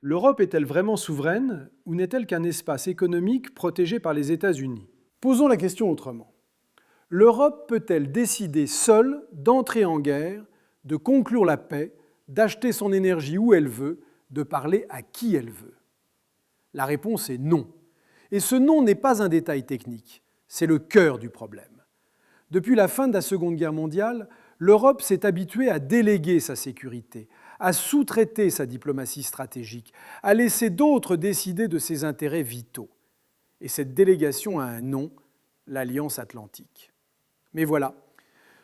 L'Europe est-elle vraiment souveraine ou n'est-elle qu'un espace économique protégé par les États-Unis? Posons la question autrement. L'Europe peut-elle décider seule d'entrer en guerre, de conclure la paix, d'acheter son énergie où elle veut, de parler à qui elle veut? La réponse est non. Et ce non n'est pas un détail technique, c'est le cœur du problème. Depuis la fin de la Seconde Guerre mondiale, l'Europe s'est habituée à déléguer sa sécurité, à sous-traiter sa diplomatie stratégique, à laisser d'autres décider de ses intérêts vitaux. Et cette délégation a un nom, l'Alliance Atlantique. Mais voilà,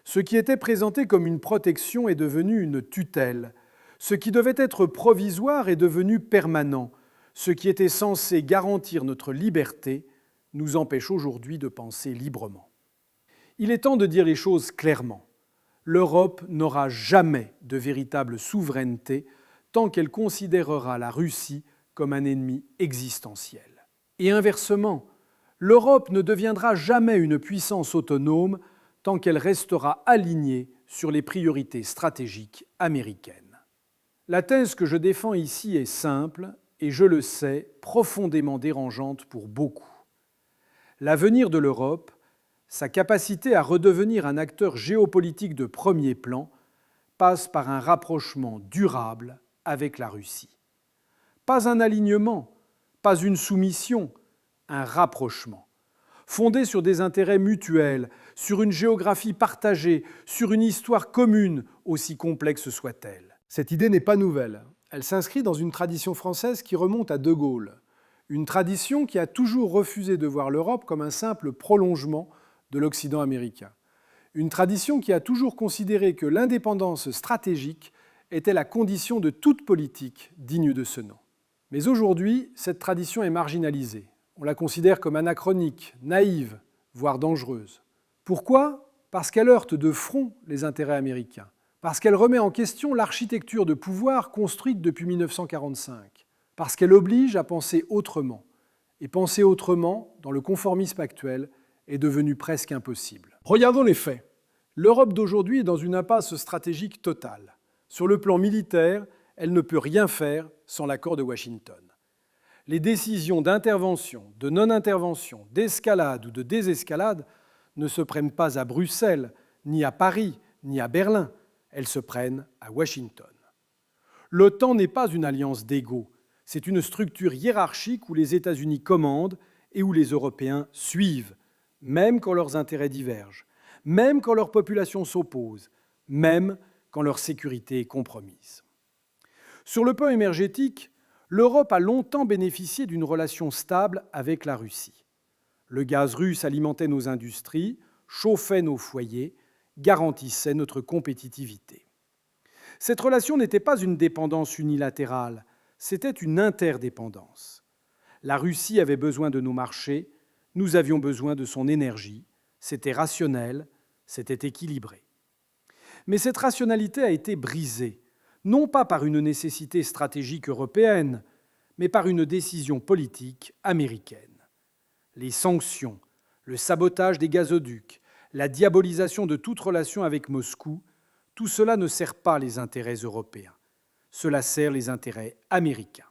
ce qui était présenté comme une protection est devenu une tutelle. Ce qui devait être provisoire est devenu permanent. Ce qui était censé garantir notre liberté nous empêche aujourd'hui de penser librement. Il est temps de dire les choses clairement. L'Europe n'aura jamais de véritable souveraineté tant qu'elle considérera la Russie comme un ennemi existentiel. Et inversement, l'Europe ne deviendra jamais une puissance autonome tant qu'elle restera alignée sur les priorités stratégiques américaines. La thèse que je défends ici est simple et, je le sais, profondément dérangeante pour beaucoup. L'avenir de l'Europe, sa capacité à redevenir un acteur géopolitique de premier plan, passe par un rapprochement durable avec la Russie. Pas un alignement, pas une soumission, un rapprochement, fondé sur des intérêts mutuels, sur une géographie partagée, sur une histoire commune, aussi complexe soit-elle. Cette idée n'est pas nouvelle. Elle s'inscrit dans une tradition française qui remonte à De Gaulle. Une tradition qui a toujours refusé de voir l'Europe comme un simple prolongement de l'Occident américain. Une tradition qui a toujours considéré que l'indépendance stratégique était la condition de toute politique digne de ce nom. Mais aujourd'hui, cette tradition est marginalisée. On la considère comme anachronique, naïve, voire dangereuse. Pourquoi ? Parce qu'elle heurte de front les intérêts américains, parce qu'elle remet en question l'architecture de pouvoir construite depuis 1945, parce qu'elle oblige à penser autrement. Et penser autrement, dans le conformisme actuel, est devenu presque impossible. Regardons les faits. L'Europe d'aujourd'hui est dans une impasse stratégique totale. Sur le plan militaire, elle ne peut rien faire sans l'accord de Washington. Les décisions d'intervention, de non-intervention, d'escalade ou de désescalade ne se prennent pas à Bruxelles, ni à Paris, ni à Berlin. Elles se prennent à Washington. L'OTAN n'est pas une alliance d'égaux. C'est une structure hiérarchique où les États-Unis commandent et où les Européens suivent, même quand leurs intérêts divergent, même quand leur population s'oppose, même quand leur sécurité est compromise. Sur le plan énergétique, l'Europe a longtemps bénéficié d'une relation stable avec la Russie. Le gaz russe alimentait nos industries, chauffait nos foyers, garantissait notre compétitivité. Cette relation n'était pas une dépendance unilatérale, c'était une interdépendance. La Russie avait besoin de nos marchés, nous avions besoin de son énergie, c'était rationnel, c'était équilibré. Mais cette rationalité a été brisée, non pas par une nécessité stratégique européenne, mais par une décision politique américaine. Les sanctions, le sabotage des gazoducs, la diabolisation de toute relation avec Moscou, tout cela ne sert pas les intérêts européens. Cela sert les intérêts américains.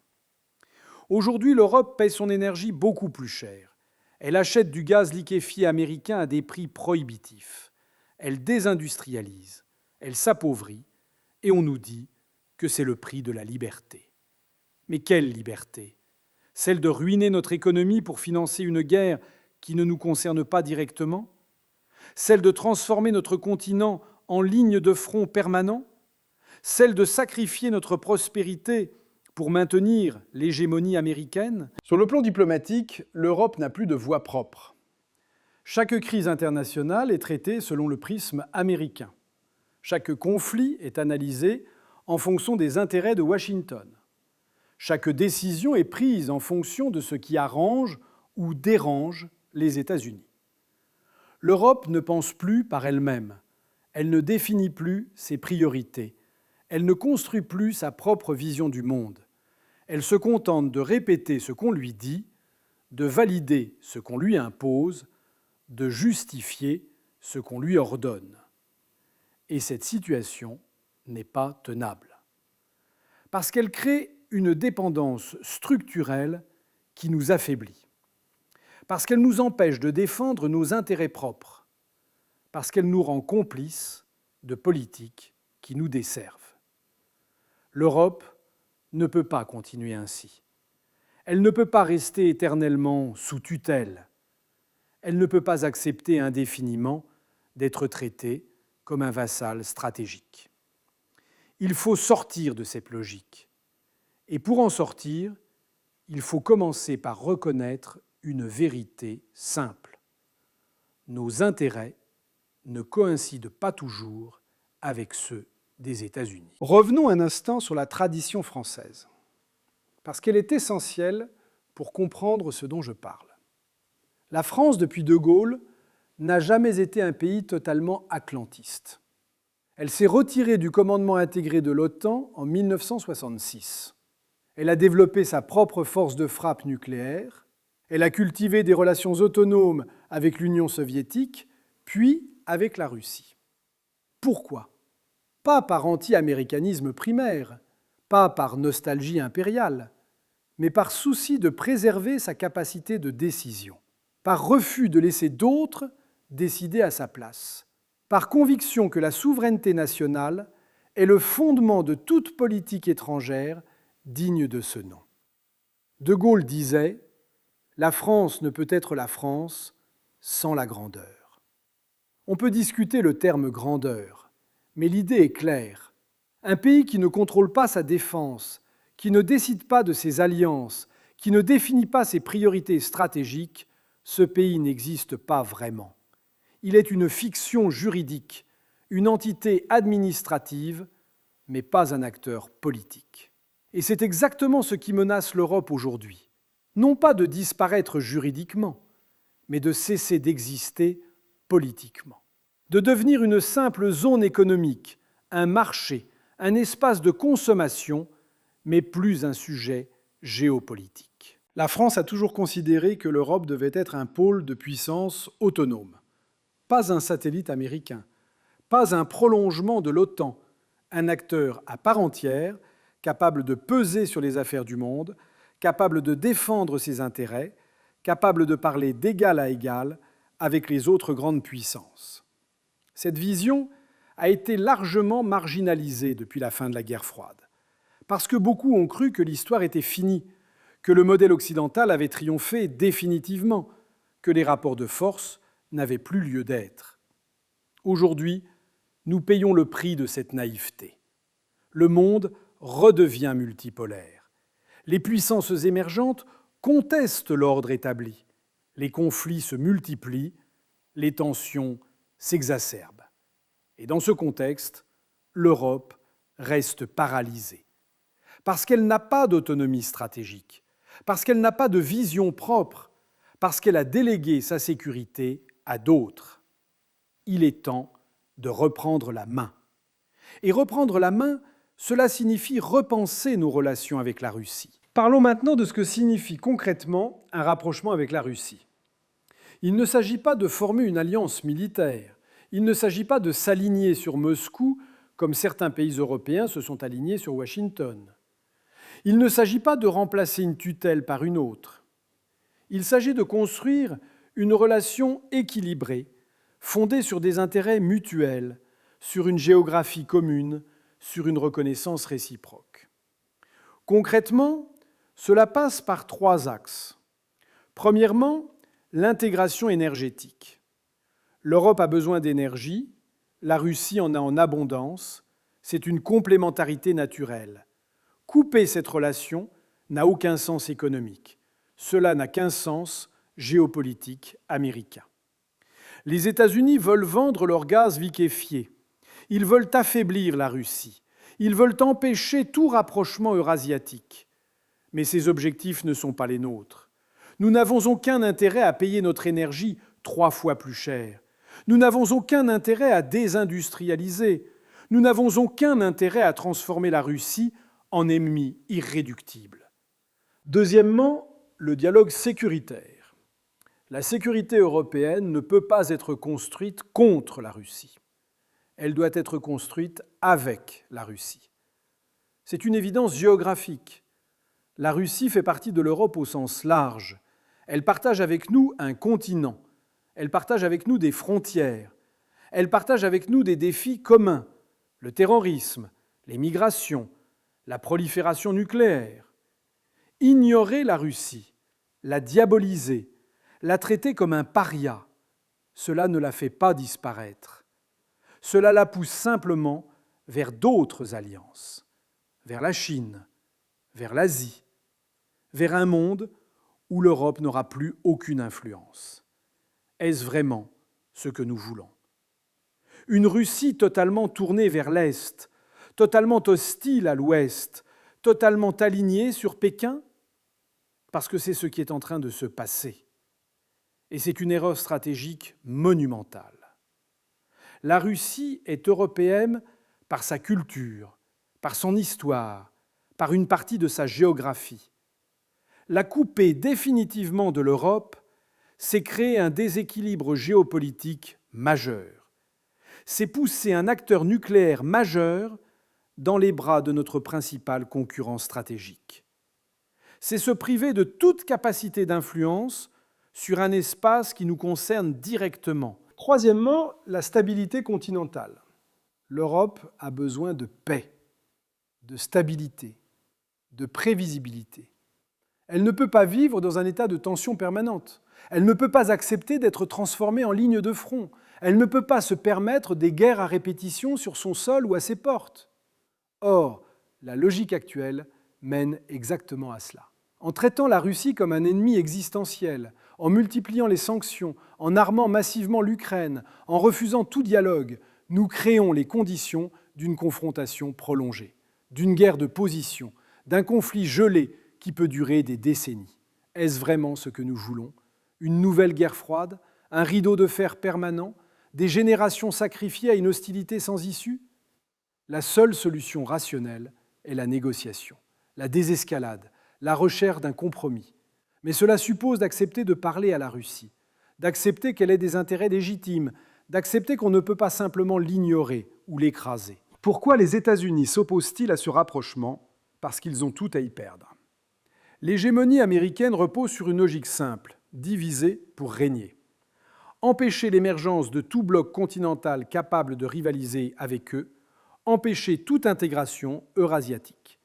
Aujourd'hui, l'Europe paie son énergie beaucoup plus cher. Elle achète du gaz liquéfié américain à des prix prohibitifs. Elle désindustrialise, elle s'appauvrit, et on nous dit que c'est le prix de la liberté. Mais quelle liberté ? Celle de ruiner notre économie pour financer une guerre qui ne nous concerne pas directement ? Celle de transformer notre continent en ligne de front permanent ? Celle de sacrifier notre prospérité pour maintenir l'hégémonie américaine ? Sur le plan diplomatique, l'Europe n'a plus de voix propre. Chaque crise internationale est traitée selon le prisme américain. Chaque conflit est analysé en fonction des intérêts de Washington. Chaque décision est prise en fonction de ce qui arrange ou dérange les États-Unis. L'Europe ne pense plus par elle-même. Elle ne définit plus ses priorités. Elle ne construit plus sa propre vision du monde. Elle se contente de répéter ce qu'on lui dit, de valider ce qu'on lui impose, de justifier ce qu'on lui ordonne. Et cette situation n'est pas tenable. Parce qu'elle crée une dépendance structurelle qui nous affaiblit, parce qu'elle nous empêche de défendre nos intérêts propres, parce qu'elle nous rend complices de politiques qui nous desservent. L'Europe ne peut pas continuer ainsi. Elle ne peut pas rester éternellement sous tutelle. Elle ne peut pas accepter indéfiniment d'être traitée comme un vassal stratégique. Il faut sortir de cette logique. Et pour en sortir, il faut commencer par reconnaître une vérité simple. Nos intérêts ne coïncident pas toujours avec ceux des États-Unis. Revenons un instant sur la tradition française, parce qu'elle est essentielle pour comprendre ce dont je parle. La France, depuis De Gaulle, n'a jamais été un pays totalement atlantiste. Elle s'est retirée du commandement intégré de l'OTAN en 1966. Elle a développé sa propre force de frappe nucléaire, elle a cultivé des relations autonomes avec l'Union soviétique, puis avec la Russie. Pourquoi ? Pas par anti-américanisme primaire, pas par nostalgie impériale, mais par souci de préserver sa capacité de décision, par refus de laisser d'autres décider à sa place, par conviction que la souveraineté nationale est le fondement de toute politique étrangère digne de ce nom. De Gaulle disait « La France ne peut être la France sans la grandeur ». On peut discuter le terme « grandeur », mais l'idée est claire. Un pays qui ne contrôle pas sa défense, qui ne décide pas de ses alliances, qui ne définit pas ses priorités stratégiques, ce pays n'existe pas vraiment. Il est une fiction juridique, une entité administrative, mais pas un acteur politique. Et c'est exactement ce qui menace l'Europe aujourd'hui. Non pas de disparaître juridiquement, mais de cesser d'exister politiquement. De devenir une simple zone économique, un marché, un espace de consommation, mais plus un sujet géopolitique. La France a toujours considéré que l'Europe devait être un pôle de puissance autonome. Pas un satellite américain, pas un prolongement de l'OTAN, un acteur à part entière, capable de peser sur les affaires du monde, capable de défendre ses intérêts, capable de parler d'égal à égal avec les autres grandes puissances. Cette vision a été largement marginalisée depuis la fin de la guerre froide, parce que beaucoup ont cru que l'histoire était finie, que le modèle occidental avait triomphé définitivement, que les rapports de force n'avaient plus lieu d'être. Aujourd'hui, nous payons le prix de cette naïveté. Le monde redevient multipolaire. Les puissances émergentes contestent l'ordre établi. Les conflits se multiplient, les tensions s'exacerbent. Et dans ce contexte, l'Europe reste paralysée. Parce qu'elle n'a pas d'autonomie stratégique, parce qu'elle n'a pas de vision propre, parce qu'elle a délégué sa sécurité à d'autres. Il est temps de reprendre la main. Et reprendre la main, cela signifie repenser nos relations avec la Russie. Parlons maintenant de ce que signifie concrètement un rapprochement avec la Russie. Il ne s'agit pas de former une alliance militaire. Il ne s'agit pas de s'aligner sur Moscou comme certains pays européens se sont alignés sur Washington. Il ne s'agit pas de remplacer une tutelle par une autre. Il s'agit de construire une relation équilibrée, fondée sur des intérêts mutuels, sur une géographie commune, sur une reconnaissance réciproque. Concrètement, cela passe par 3 axes. Premièrement, l'intégration énergétique. L'Europe a besoin d'énergie, la Russie en a en abondance, c'est une complémentarité naturelle. Couper cette relation n'a aucun sens économique. Cela n'a qu'un sens géopolitique américain. Les États-Unis veulent vendre leur gaz liquéfié. Ils veulent affaiblir la Russie. Ils veulent empêcher tout rapprochement eurasiatique. Mais ces objectifs ne sont pas les nôtres. Nous n'avons aucun intérêt à payer notre énergie 3 fois plus cher. Nous n'avons aucun intérêt à désindustrialiser. Nous n'avons aucun intérêt à transformer la Russie en ennemi irréductible. Deuxièmement, le dialogue sécuritaire. La sécurité européenne ne peut pas être construite contre la Russie. Elle doit être construite avec la Russie. C'est une évidence géographique. La Russie fait partie de l'Europe au sens large. Elle partage avec nous un continent. Elle partage avec nous des frontières. Elle partage avec nous des défis communs, le terrorisme, les migrations, la prolifération nucléaire. Ignorer la Russie, la diaboliser, la traiter comme un paria, cela ne la fait pas disparaître. Cela la pousse simplement vers d'autres alliances, vers la Chine, vers l'Asie, vers un monde où l'Europe n'aura plus aucune influence. Est-ce vraiment ce que nous voulons ? Une Russie totalement tournée vers l'Est, totalement hostile à l'Ouest, totalement alignée sur Pékin ? Parce que c'est ce qui est en train de se passer. Et c'est une erreur stratégique monumentale. La Russie est européenne par sa culture, par son histoire, par une partie de sa géographie. La couper définitivement de l'Europe, c'est créer un déséquilibre géopolitique majeur. C'est pousser un acteur nucléaire majeur dans les bras de notre principal concurrent stratégique. C'est se priver de toute capacité d'influence sur un espace qui nous concerne directement. Troisièmement, la stabilité continentale. L'Europe a besoin de paix, de stabilité, de prévisibilité. Elle ne peut pas vivre dans un état de tension permanente. Elle ne peut pas accepter d'être transformée en ligne de front. Elle ne peut pas se permettre des guerres à répétition sur son sol ou à ses portes. Or, la logique actuelle mène exactement à cela. En traitant la Russie comme un ennemi existentiel, en multipliant les sanctions, en armant massivement l'Ukraine, en refusant tout dialogue, nous créons les conditions d'une confrontation prolongée, d'une guerre de position, d'un conflit gelé qui peut durer des décennies. Est-ce vraiment ce que nous voulons ? Une nouvelle guerre froide ? Un rideau de fer permanent ? Des générations sacrifiées à une hostilité sans issue ? La seule solution rationnelle est la négociation, la désescalade, la recherche d'un compromis. Mais cela suppose d'accepter de parler à la Russie, d'accepter qu'elle ait des intérêts légitimes, d'accepter qu'on ne peut pas simplement l'ignorer ou l'écraser. Pourquoi les États-Unis s'opposent-ils à ce rapprochement ? Parce qu'ils ont tout à y perdre. L'hégémonie américaine repose sur une logique simple, diviser pour régner. Empêcher l'émergence de tout bloc continental capable de rivaliser avec eux, empêcher toute intégration eurasiatique.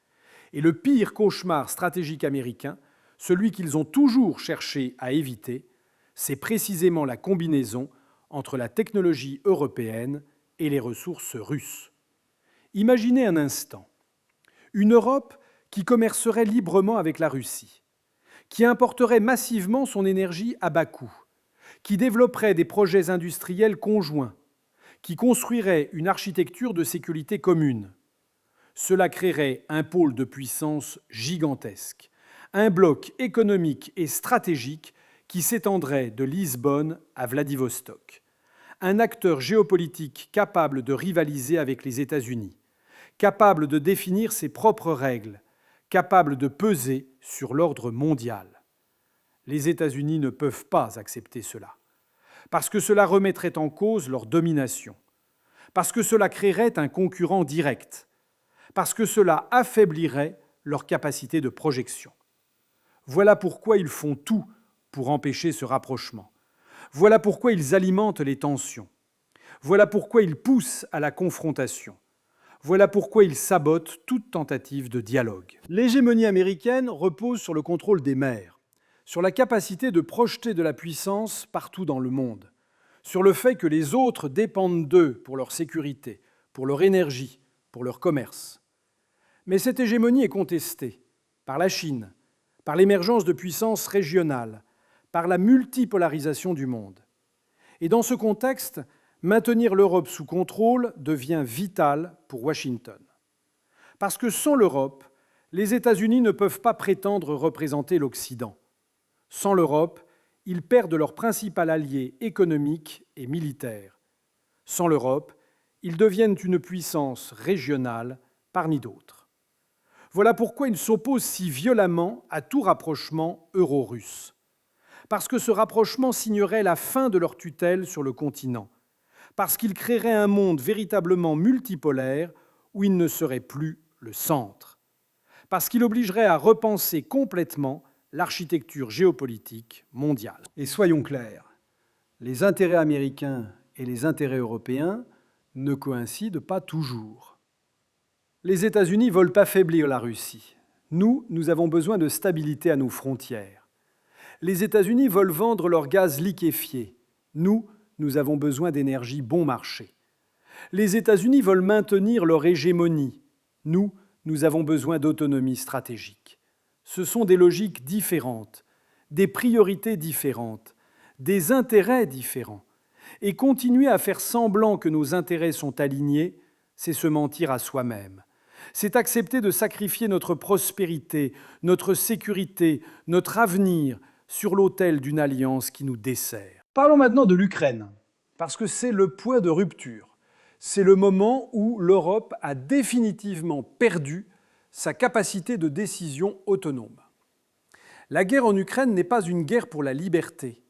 Et le pire cauchemar stratégique américain, celui qu'ils ont toujours cherché à éviter, c'est précisément la combinaison entre la technologie européenne et les ressources russes. Imaginez un instant une Europe qui commercerait librement avec la Russie, qui importerait massivement son énergie à bas coût, qui développerait des projets industriels conjoints, qui construirait une architecture de sécurité commune. Cela créerait un pôle de puissance gigantesque, un bloc économique et stratégique qui s'étendrait de Lisbonne à Vladivostok, un acteur géopolitique capable de rivaliser avec les États-Unis, capable de définir ses propres règles, capable de peser sur l'ordre mondial. Les États-Unis ne peuvent pas accepter cela, parce que cela remettrait en cause leur domination, parce que cela créerait un concurrent direct, parce que cela affaiblirait leur capacité de projection. Voilà pourquoi ils font tout pour empêcher ce rapprochement. Voilà pourquoi ils alimentent les tensions. Voilà pourquoi ils poussent à la confrontation. Voilà pourquoi ils sabotent toute tentative de dialogue. L'hégémonie américaine repose sur le contrôle des mers, sur la capacité de projeter de la puissance partout dans le monde, sur le fait que les autres dépendent d'eux pour leur sécurité, pour leur énergie, pour leur commerce. Mais cette hégémonie est contestée par la Chine, par l'émergence de puissances régionales, par la multipolarisation du monde. Et dans ce contexte, maintenir l'Europe sous contrôle devient vital pour Washington. Parce que sans l'Europe, les États-Unis ne peuvent pas prétendre représenter l'Occident. Sans l'Europe, ils perdent leur principal allié économique et militaire. Sans l'Europe, ils deviennent une puissance régionale parmi d'autres. Voilà pourquoi ils s'opposent si violemment à tout rapprochement euro-russe. Parce que ce rapprochement signerait la fin de leur tutelle sur le continent. Parce qu'il créerait un monde véritablement multipolaire où ils ne seraient plus le centre. parce qu'il obligerait à repenser complètement l'architecture géopolitique mondiale. Et soyons clairs, les intérêts américains et les intérêts européens ne coïncident pas toujours. Les États-Unis veulent affaiblir la Russie. Nous avons besoin de stabilité à nos frontières. Les États-Unis veulent vendre leur gaz liquéfié. Nous avons besoin d'énergie bon marché. Les États-Unis veulent maintenir leur hégémonie. Nous avons besoin d'autonomie stratégique. Ce sont des logiques différentes, des priorités différentes, des intérêts différents. Et continuer à faire semblant que nos intérêts sont alignés, c'est se mentir à soi-même. C'est accepter de sacrifier notre prospérité, notre sécurité, notre avenir sur l'autel d'une alliance qui nous dessert. Parlons maintenant de l'Ukraine, parce que c'est le point de rupture. C'est le moment où l'Europe a définitivement perdu sa capacité de décision autonome. La guerre en Ukraine n'est pas une guerre pour la liberté.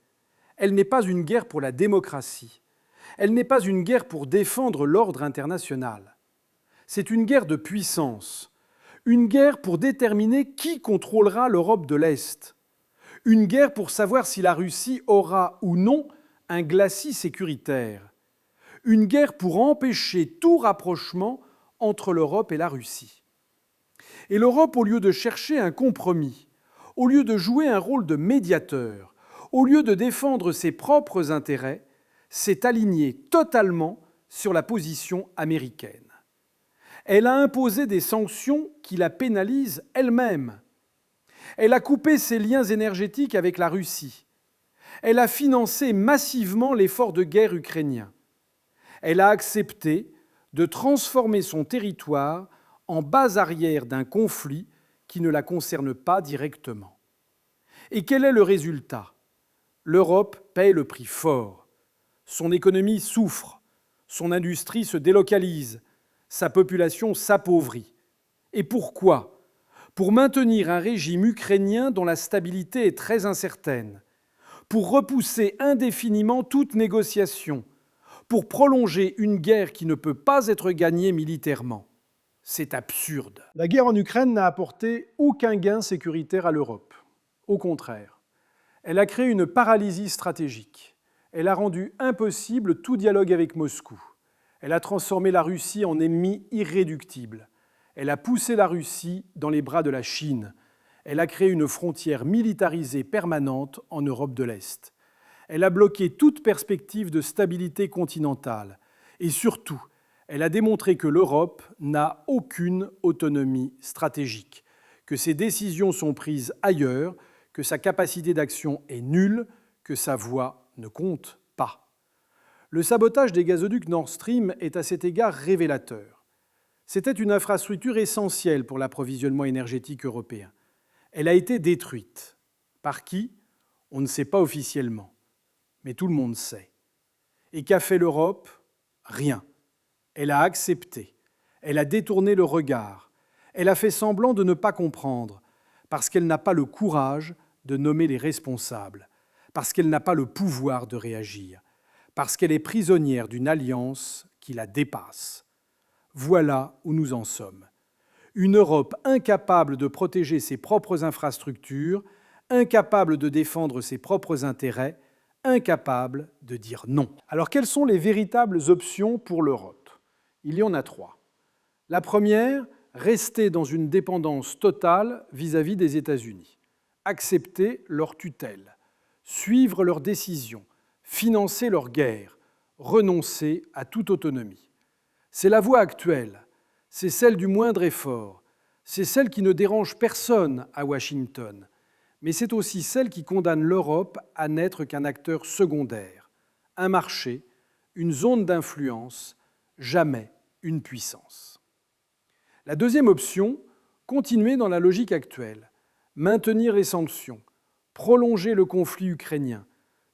Elle n'est pas une guerre pour la démocratie. Elle n'est pas une guerre pour défendre l'ordre international. C'est une guerre de puissance, une guerre pour déterminer qui contrôlera l'Europe de l'Est, une guerre pour savoir si la Russie aura ou non un glacis sécuritaire, une guerre pour empêcher tout rapprochement entre l'Europe et la Russie. Et l'Europe, au lieu de chercher un compromis, au lieu de jouer un rôle de médiateur, au lieu de défendre ses propres intérêts, s'est alignée totalement sur la position américaine. Elle a imposé des sanctions qui la pénalisent elle-même. Elle a coupé ses liens énergétiques avec la Russie. Elle a financé massivement l'effort de guerre ukrainien. Elle a accepté de transformer son territoire en base arrière d'un conflit qui ne la concerne pas directement. Et quel est le résultat ? L'Europe paie le prix fort. Son économie souffre, son industrie se délocalise, sa population s'appauvrit. Et pourquoi ? Pour maintenir un régime ukrainien dont la stabilité est très incertaine, pour repousser indéfiniment toute négociation, pour prolonger une guerre qui ne peut pas être gagnée militairement. C'est absurde. La guerre en Ukraine n'a apporté aucun gain sécuritaire à l'Europe. Au contraire, elle a créé une paralysie stratégique. Elle a rendu impossible tout dialogue avec Moscou. Elle a transformé la Russie en ennemi irréductible. Elle a poussé la Russie dans les bras de la Chine. Elle a créé une frontière militarisée permanente en Europe de l'Est. Elle a bloqué toute perspective de stabilité continentale. Et surtout, elle a démontré que l'Europe n'a aucune autonomie stratégique, que ses décisions sont prises ailleurs, que sa capacité d'action est nulle, que sa voix ne compte pas. Le sabotage des gazoducs Nord Stream est à cet égard révélateur. C'était une infrastructure essentielle pour l'approvisionnement énergétique européen. Elle a été détruite. Par qui ? On ne sait pas officiellement. Mais tout le monde sait. Et qu'a fait l'Europe ? Rien. Elle a accepté. Elle a détourné le regard. Elle a fait semblant de ne pas comprendre, parce qu'elle n'a pas le courage de nommer les responsables, parce qu'elle n'a pas le pouvoir de réagir, parce qu'elle est prisonnière d'une alliance qui la dépasse. Voilà où nous en sommes. Une Europe incapable de protéger ses propres infrastructures, incapable de défendre ses propres intérêts, incapable de dire non. Alors quelles sont les véritables options pour l'Europe ? Il y en a 3. La première, rester dans une dépendance totale vis-à-vis des États-Unis, accepter leur tutelle, suivre leurs décisions, financer leur guerre, renoncer à toute autonomie. C'est la voie actuelle, c'est celle du moindre effort, c'est celle qui ne dérange personne à Washington, mais c'est aussi celle qui condamne l'Europe à n'être qu'un acteur secondaire, un marché, une zone d'influence, jamais une puissance. La deuxième option, continuer dans la logique actuelle, maintenir les sanctions, prolonger le conflit ukrainien,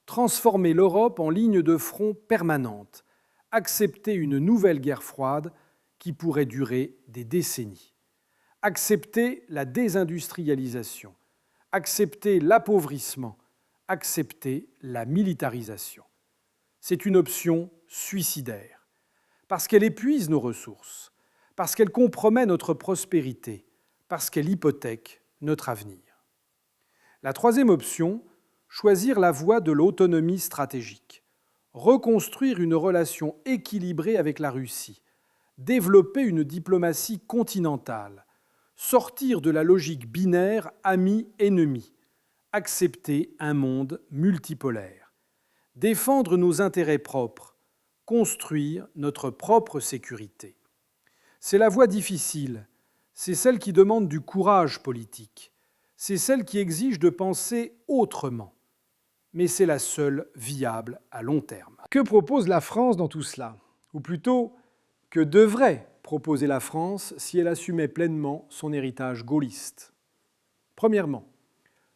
transformer l'Europe en ligne de front permanente, accepter une nouvelle guerre froide qui pourrait durer des décennies, accepter la désindustrialisation, accepter l'appauvrissement, accepter la militarisation. C'est une option suicidaire, parce qu'elle épuise nos ressources, parce qu'elle compromet notre prospérité, parce qu'elle hypothèque notre avenir. La troisième option, choisir la voie de l'autonomie stratégique, reconstruire une relation équilibrée avec la Russie, développer une diplomatie continentale, sortir de la logique binaire ami-ennemi, accepter un monde multipolaire, défendre nos intérêts propres, construire notre propre sécurité. C'est la voie difficile, c'est celle qui demande du courage politique, c'est celle qui exige de penser autrement, mais c'est la seule viable à long terme. Que propose la France dans tout cela ? Ou plutôt, que devrait proposer la France si elle assumait pleinement son héritage gaulliste ? Premièrement,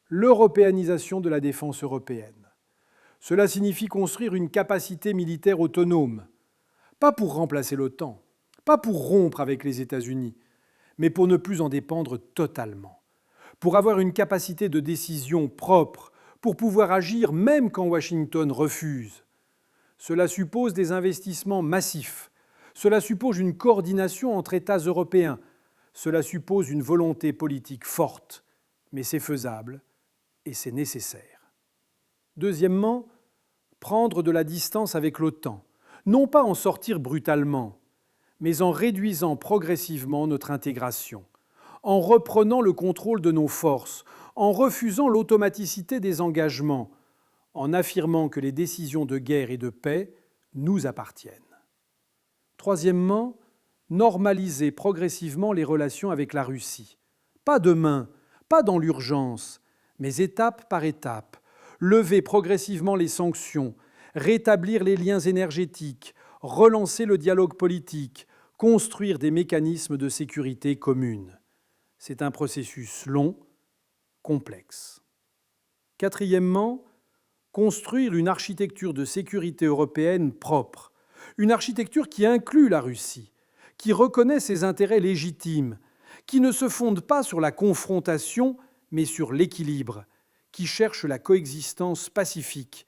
l'européanisation de la défense européenne. Cela signifie construire une capacité militaire autonome, pas pour remplacer l'OTAN, pas pour rompre avec les États-Unis, mais pour ne plus en dépendre totalement, pour avoir une capacité de décision propre, pour pouvoir agir même quand Washington refuse. Cela suppose des investissements massifs, cela suppose une coordination entre États européens, cela suppose une volonté politique forte, mais c'est faisable et c'est nécessaire. Deuxièmement, prendre de la distance avec l'OTAN, non pas en sortir brutalement, mais en réduisant progressivement notre intégration, en reprenant le contrôle de nos forces, en refusant l'automaticité des engagements, en affirmant que les décisions de guerre et de paix nous appartiennent. Troisièmement, normaliser progressivement les relations avec la Russie. Pas demain, pas dans l'urgence, mais étape par étape, lever progressivement les sanctions, rétablir les liens énergétiques, relancer le dialogue politique, construire des mécanismes de sécurité communes. C'est un processus long, complexe. Quatrièmement, construire une architecture de sécurité européenne propre, une architecture qui inclut la Russie, qui reconnaît ses intérêts légitimes, qui ne se fonde pas sur la confrontation, mais sur l'équilibre, qui cherche la coexistence pacifique,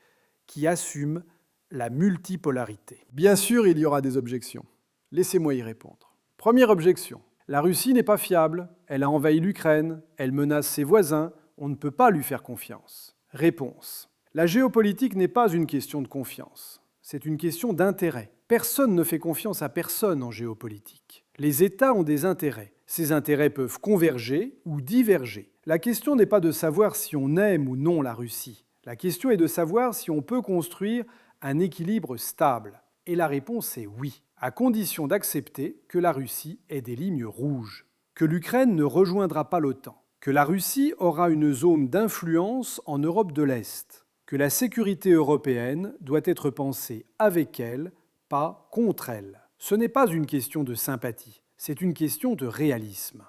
qui assume la multipolarité. Bien sûr, il y aura des objections. Laissez-moi y répondre. Première objection. La Russie n'est pas fiable, elle a envahi l'Ukraine, elle menace ses voisins, on ne peut pas lui faire confiance. Réponse. La géopolitique n'est pas une question de confiance, c'est une question d'intérêt. Personne ne fait confiance à personne en géopolitique. Les États ont des intérêts. Ces intérêts peuvent converger ou diverger. La question n'est pas de savoir si on aime ou non la Russie. La question est de savoir si on peut construire un équilibre stable. Et la réponse est oui, à condition d'accepter que la Russie ait des lignes rouges, que l'Ukraine ne rejoindra pas l'OTAN, que la Russie aura une zone d'influence en Europe de l'Est, que la sécurité européenne doit être pensée avec elle, pas contre elle. Ce n'est pas une question de sympathie, c'est une question de réalisme.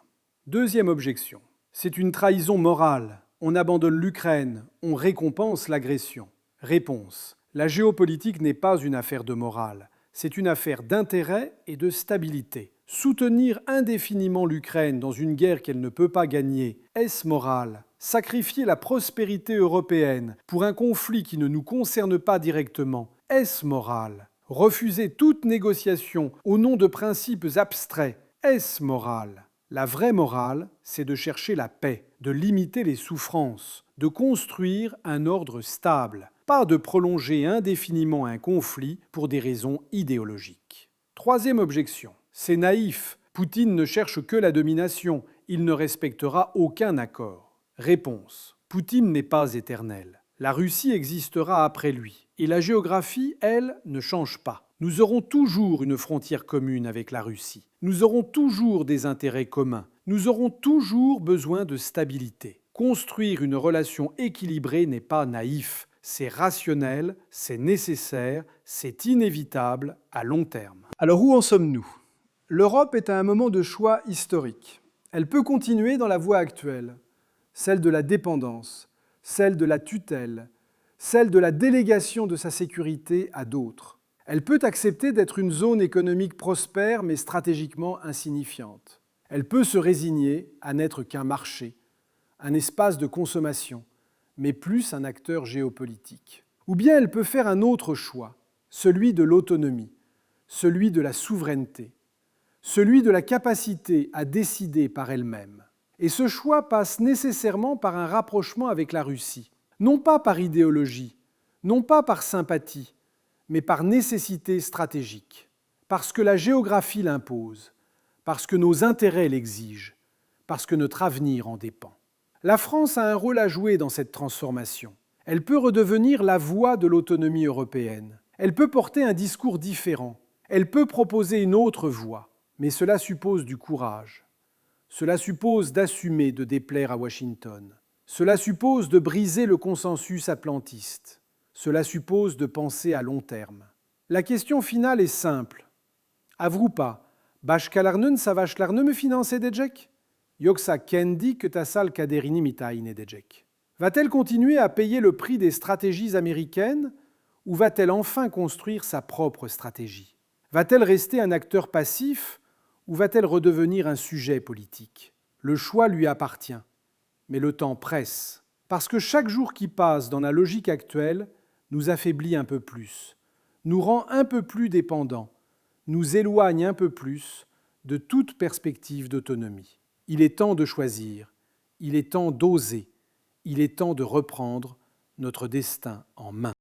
Deuxième objection, c'est une trahison morale. On abandonne l'Ukraine, on récompense l'agression. Réponse, la géopolitique n'est pas une affaire de morale, c'est une affaire d'intérêt et de stabilité. Soutenir indéfiniment l'Ukraine dans une guerre qu'elle ne peut pas gagner, est-ce moral ? Sacrifier la prospérité européenne pour un conflit qui ne nous concerne pas directement, est-ce moral ? Refuser toute négociation au nom de principes abstraits, est-ce moral ? La vraie morale, c'est de chercher la paix, de limiter les souffrances, de construire un ordre stable, pas de prolonger indéfiniment un conflit pour des raisons idéologiques. Troisième objection, c'est naïf. Poutine ne cherche que la domination, il ne respectera aucun accord. Réponse, Poutine n'est pas éternel. La Russie existera après lui. Et la géographie, elle, ne change pas. Nous aurons toujours une frontière commune avec la Russie. Nous aurons toujours des intérêts communs. Nous aurons toujours besoin de stabilité. Construire une relation équilibrée n'est pas naïf. C'est rationnel, c'est nécessaire, c'est inévitable à long terme. Alors où en sommes-nous ? L'Europe est à un moment de choix historique. Elle peut continuer dans la voie actuelle, celle de la dépendance, celle de la tutelle, celle de la délégation de sa sécurité à d'autres. Elle peut accepter d'être une zone économique prospère mais stratégiquement insignifiante. Elle peut se résigner à n'être qu'un marché, un espace de consommation, mais plus un acteur géopolitique. Ou bien elle peut faire un autre choix, celui de l'autonomie, celui de la souveraineté, celui de la capacité à décider par elle-même. Et ce choix passe nécessairement par un rapprochement avec la Russie, non pas par idéologie, non pas par sympathie, mais par nécessité stratégique, parce que la géographie l'impose, parce que nos intérêts l'exigent, parce que notre avenir en dépend. La France a un rôle à jouer dans cette transformation. Elle peut redevenir la voix de l'autonomie européenne. Elle peut porter un discours différent. Elle peut proposer une autre voie. Mais cela suppose du courage. Cela suppose d'assumer de déplaire à Washington. Cela suppose de briser le consensus atlantiste. Cela suppose de penser à long terme. La question finale est simple. Avrupa, Bashkalarnön Savaşlarını financer edecek? Yoksa kendi kıtasal kaderini mi tayin edecek? Va-t-elle continuer à payer le prix des stratégies américaines ou va-t-elle enfin construire sa propre stratégie? Va-t-elle rester un acteur passif ou va-t-elle redevenir un sujet politique? Le choix lui appartient, mais le temps presse, parce que chaque jour qui passe dans la logique actuelle nous affaiblit un peu plus, nous rend un peu plus dépendants, nous éloigne un peu plus de toute perspective d'autonomie. Il est temps de choisir, il est temps d'oser, il est temps de reprendre notre destin en main.